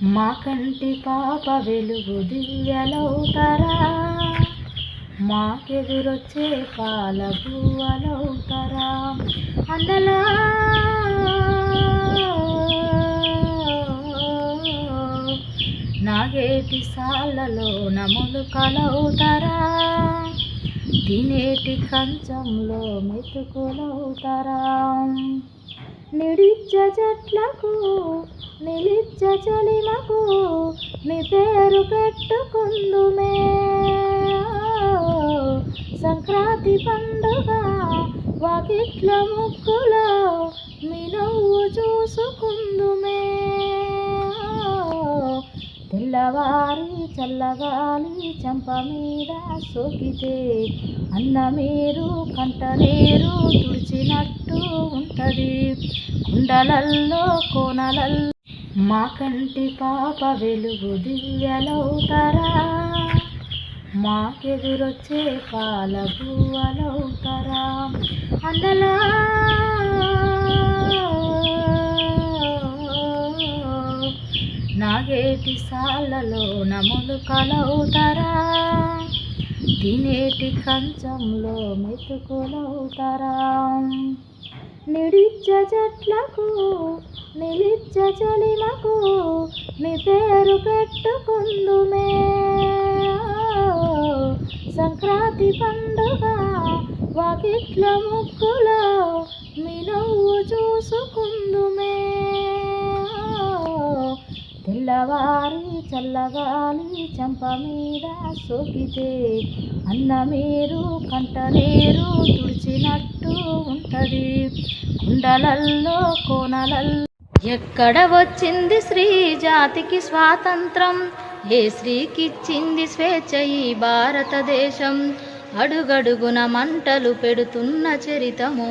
మా కంటి పాప వెలుగు దివ్యలవుతారా, మాకెదురొచ్చే పాల బువ్వలవుతారా. అందలా నాగేటి సాలలో నములుకలవుతారా, తినేటి కంచంలో మెతుకులవుతారా. నిడిచ్చ చెట్లకు నిలిచ్చ చలిమకు మీ పేరు పెట్టుకుందుమే. సంక్రాంతి పండుగ వాకిట్ల ముక్కులో మీ నవ్వు చూసుకుందుమే. తెల్లవారి చల్లగాలి చెంప మీద సోకితే అన్నమీరు కంటనీరు తుడిచినట్టు ఉంటది. కుండలల్లో కోనలల్లో మా కంటి పాప వెలుగు దివ్యలవుతారా, మాకెదురొచ్చే పాల బువ్వలవుతారా. అందలా నాగేటి సాలలో నములుకలవుతారా, తినేటి కంచంలో మెతుకులవుతారా. నిడిచ్చ చెట్లకు నిలిచ్చ చలిమకు మీ పేరు పెట్టుకుందుమే. సంక్రాంతి పండుగ వాకిట్ల ముక్కులో మీ నవ్వు చూసుకుందుమే. తెల్లవారి చల్లగాలి చెంప మీద సోకితే అన్నమీరు కంటనీరు తుడిచినట్టు ఉంటది. కుండలల్లో కోనలల్లో ఎక్కడ వచ్చింది స్త్రీ జాతికి స్వాతంత్రం, ఏ స్త్రీకిచ్చింది స్వేచ్ఛ ఈ భారతదేశం. అడుగడుగున మంటలు పెడుతున్న చరితము,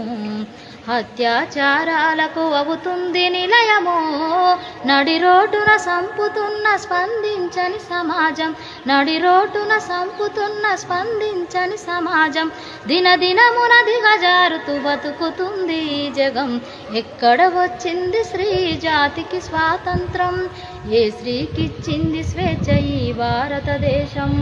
అత్యాచారాలకు అవుతుంది నిలయము. నడిరోటున సంపుతున్న స్పందించని సమాజం, నడిరోటున సంపుతున్న స్పందించని సమాజం. దినదినమున దిగజారుతూ బతుకుతుంది ఈ జగం. ఎక్కడ వచ్చింది స్త్రీ జాతికి స్వాతంత్రం, ఏ స్త్రీకిచ్చింది స్వేచ్ఛ ఈ భారతదేశం.